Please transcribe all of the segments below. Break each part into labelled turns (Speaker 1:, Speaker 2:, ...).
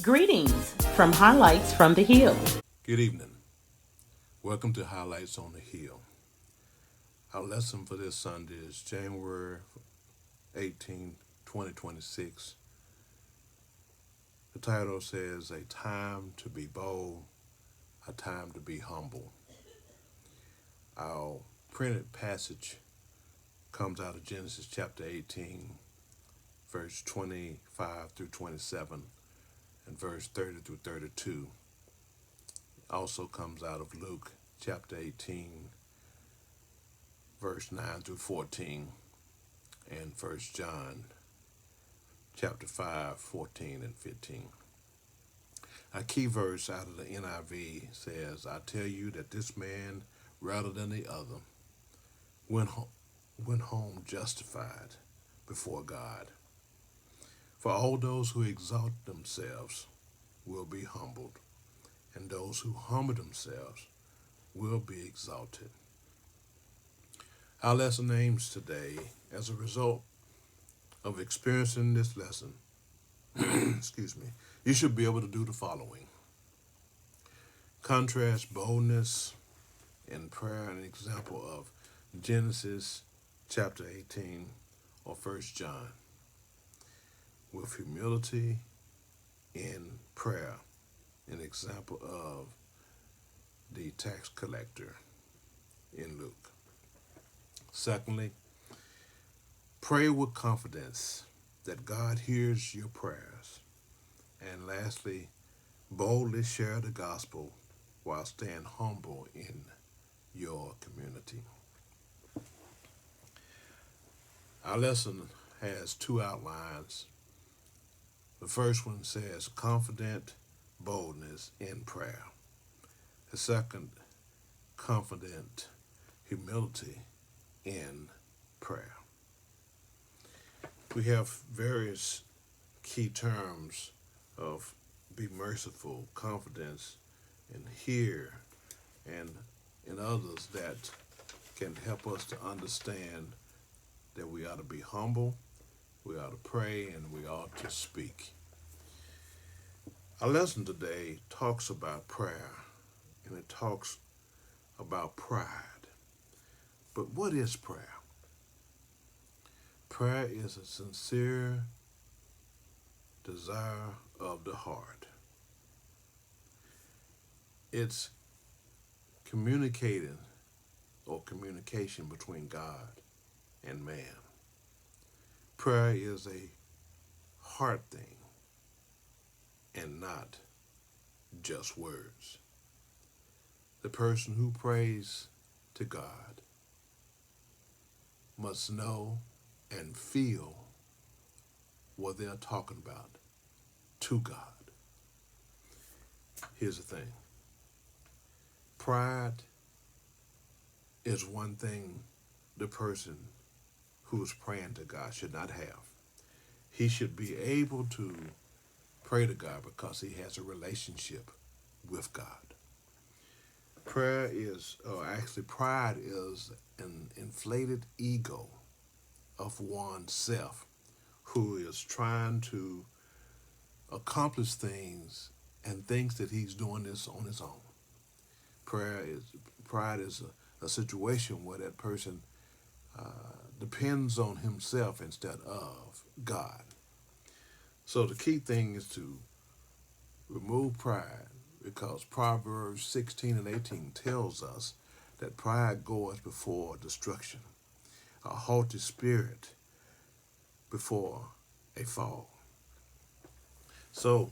Speaker 1: Greetings from Highlights from the Hill.
Speaker 2: Good evening. Welcome to Highlights on the Hill. Our lesson for this Sunday is January 18, 2026. The title says, A Time to Be Bold, A Time to Be Humble. Our printed passage comes out of Genesis chapter 18, verse 25 through 27, and verse 30 through 32. Also comes out of Luke chapter 18, verse 9 through 14, and 1 John chapter 5, 14 and 15. A key verse out of the NIV says, I tell you that this man, rather than the other, went home justified before God. For all those who exalt themselves will be humbled, and those who humble themselves will be exalted. Our lesson aims today, as a result of experiencing this lesson, excuse me, you should be able to do the following. Contrast boldness in prayer, an example of Genesis chapter 18 or 1 John, with humility in prayer, an example of the tax collector in Luke. Secondly, pray with confidence that God hears your prayers. And lastly, boldly share the gospel while staying humble in your community. Our lesson has two outlines. The first one says confident boldness in prayer. The second, confident humility in prayer. We have various key terms of be merciful, confidence, and hear, and in others that can help us to understand that we ought to be humble, we ought to pray, and we ought to speak. Our lesson today talks about prayer, and it talks about pride. But what is prayer? Prayer is a sincere desire of the heart. It's communicating or communication between God and man. Prayer is a heart thing and not just words. The person who prays to God must know and feel what they're talking about to God. Here's the thing. Pride is one thing the person who's praying to God should not have. He should be able to pray to God because he has a relationship with God. Pride is an inflated ego of oneself who is trying to accomplish things and thinks that he's doing this on his own. Pride is a situation where that person depends on himself instead of God. So the key thing is to remove pride, because Proverbs 16 and 18 tells us that pride goeth before destruction, a haughty spirit before a fall. So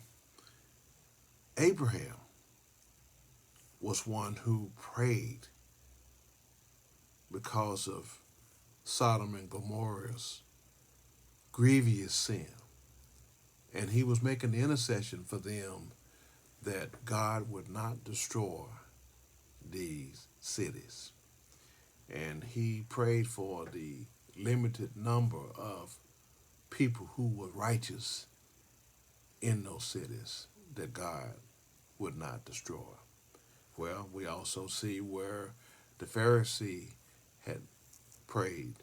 Speaker 2: Abraham was one who prayed because of Sodom and Gomorrah's grievous sin. And he was making the intercession for them that God would not destroy these cities. And he prayed for the limited number of people who were righteous in those cities that God would not destroy. Well, we also see where the Pharisee had prayed,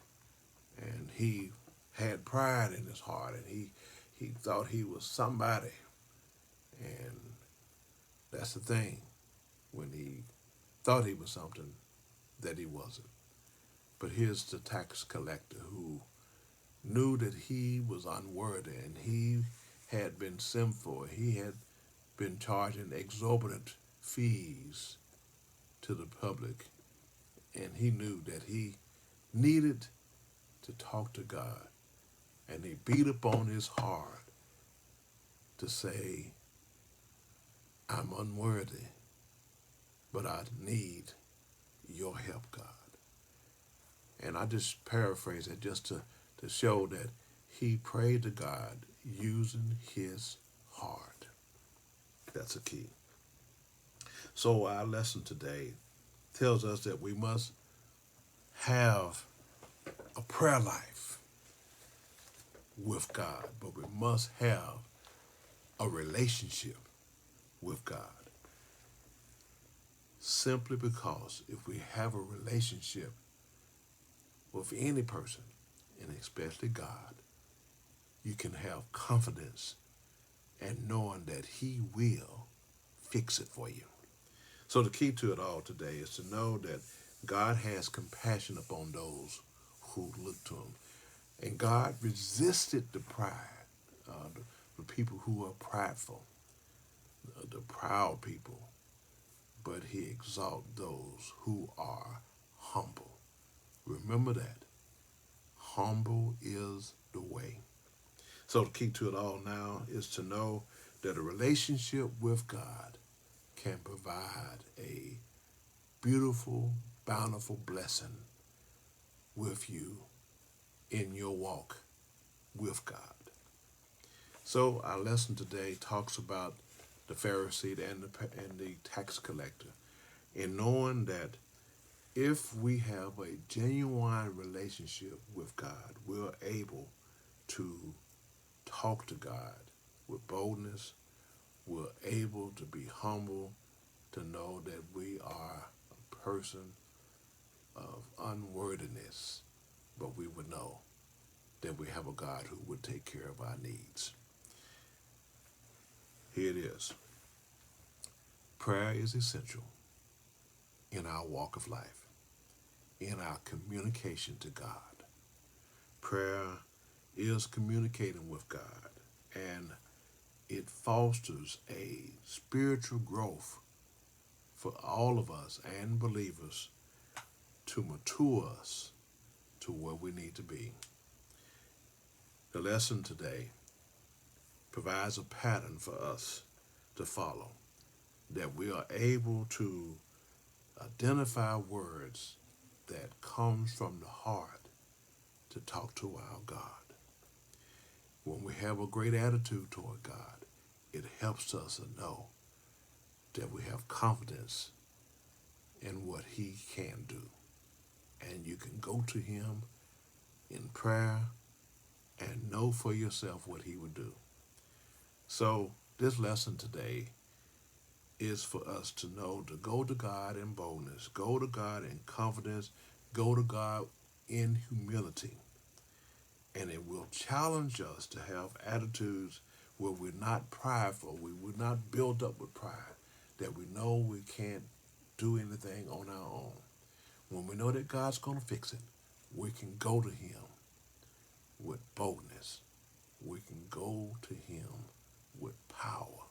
Speaker 2: and he had pride in his heart, and he thought he was somebody, And that's the thing, when he thought he was something that he wasn't. But here's the tax collector who knew that he was unworthy and he had been sinful. He had been charging exorbitant fees to the public, and he knew that he needed to talk to God. And he beat upon his heart to say, I'm unworthy, but I need your help, God. And I just paraphrase it just to show that he prayed to God using his heart. That's a key. So our lesson today tells us that we must have a prayer life with God, but we must have a relationship with God. Simply because if we have a relationship with any person, and especially God, you can have confidence and knowing that he will fix it for you. So the key to it all today is to know that God has compassion upon those who look to him. And God resisted the pride, the people who are prideful, the proud people, but he exalts those who are humble. Remember that. Humble is the way. So the key to it all now is to know that a relationship with God can provide a beautiful, bountiful blessing with you in your walk with God. So our lesson today talks about the Pharisee and the tax collector, in knowing that if we have a genuine relationship with God, we're able to talk to God with boldness. We're able to be humble, to know that we are a person of unworthiness, but we would know that we have a God who would take care of our needs. Here it is. Prayer is essential in our walk of life, in our communication to God. Prayer is communicating with God, and it fosters a spiritual growth for all of us and believers to mature us to where we need to be. The lesson today provides a pattern for us to follow, that we are able to identify words that comes from the heart to talk to our God. When we have a great attitude toward God, it helps us to know that we have confidence in what he can do. And you can go to him in prayer and know for yourself what he would do. So this lesson today is for us to know to go to God in boldness, go to God in confidence, go to God in humility. And it will challenge us to have attitudes where we're not prideful, we're not built up with pride, that we know we can't do anything on our own. When we know that God's going to fix it, we can go to him with boldness. We can go to him with power.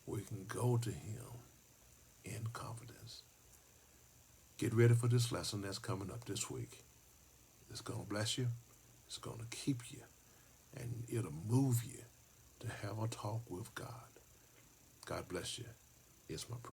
Speaker 2: We can go to him in confidence. Get ready for this lesson that's coming up this week. It's going to bless you. It's going to keep you. And it'll move you to have a talk with God. God bless you. It's my prayer.